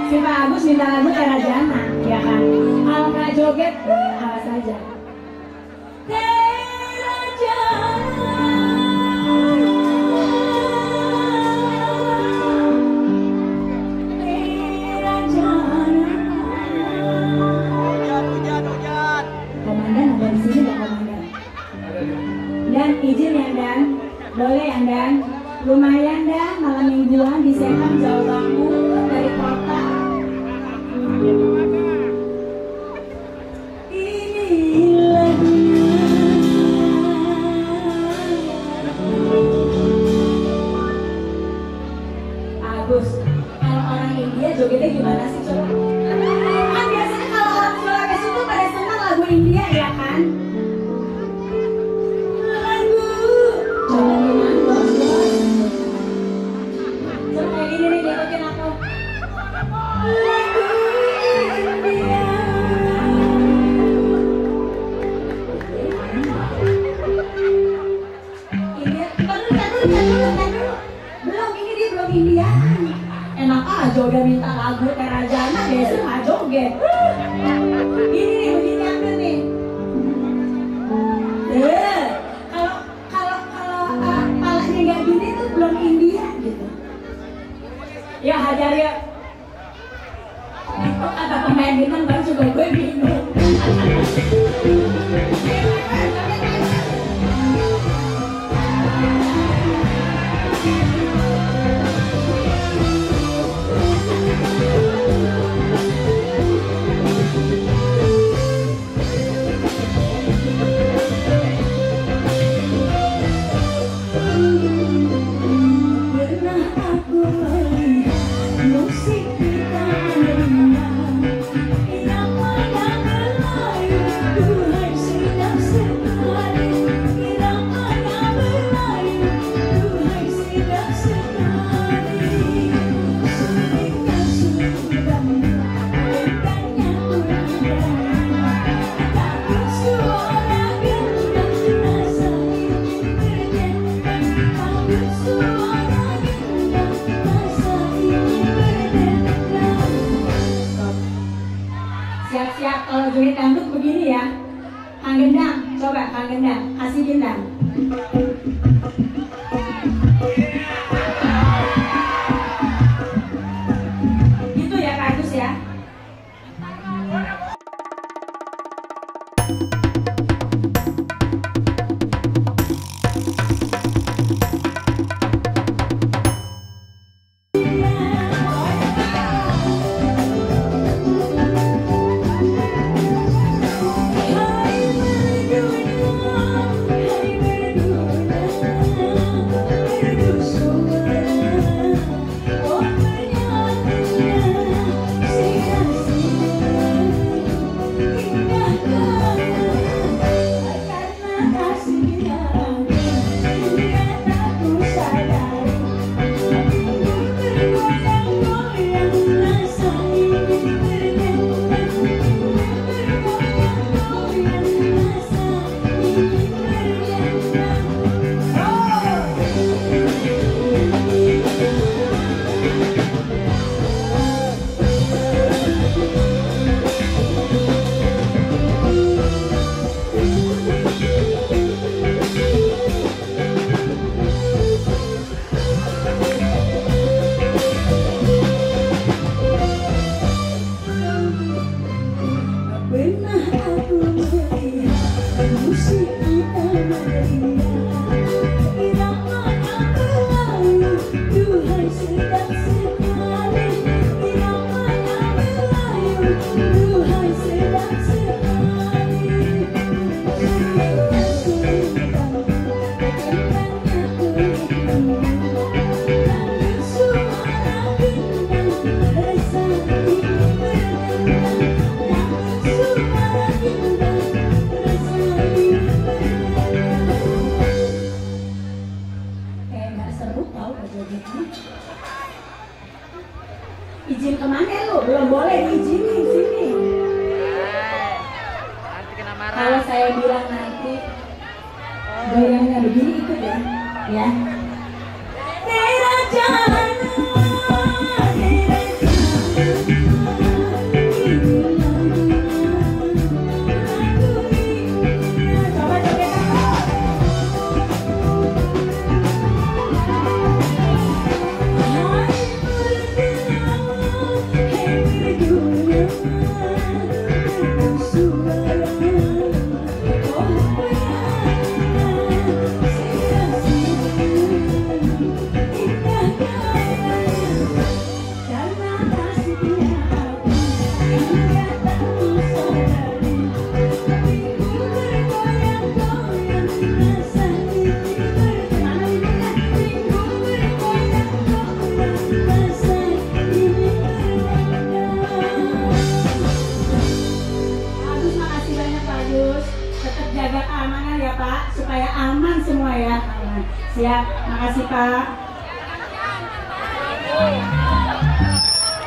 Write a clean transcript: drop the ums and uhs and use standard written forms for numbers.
Si Pak Agus minta lagu Tera Jana, ya kan? Kalau nggak joget, awas aja. Tera Jana, Tera Jana. Hujan. Komandan ada di sini nggak komandan? Dan izin ya Dan, boleh ya Dan? Lumayan dah malam mingguan di Serang jauh banget dari kota. Inilah Agus, kalau orang India jogetnya gimana sih coba? Kan biasanya kalau orang Sulawesi itu pada senang lagu India ya kan? Lagu coba gimana bos? Coba kayak gini nih, ngikutin aku. Lagu India. India, dulu. Belum, ini dia belum India. Enak aja udah minta lagu Tera Jana, biasa nggak joget. Ini nih, begini ambil nih. Kalau palanya nggak gini tuh belum India gitu. Ya hajar ya. Itu kata pemain bintang baru juga gue bingung. Pernah aku melihat musik kita mendengar irama Melayu, Tuhan sedap sekali. Irama Melayu, Tuhan sedap sekali. Sulingnya sudah bukannya udara, tapi suara gendang rasa ingin berdendang. Tapi suara gendang rasa ingin berdendang. Siap-siap kalau joget dangdut begini ya. Kang Gendang, coba Kang Gendang, kasih gendang. Gitu ya Kak Agus ya. Izin kemana lu? Belum boleh diizinin sini. Nanti kena marah. Kalau saya bilang nanti goyangnya begini ikut ya, ya. Tera Jana. supaya aman semua ya. Siap, makasih Pak.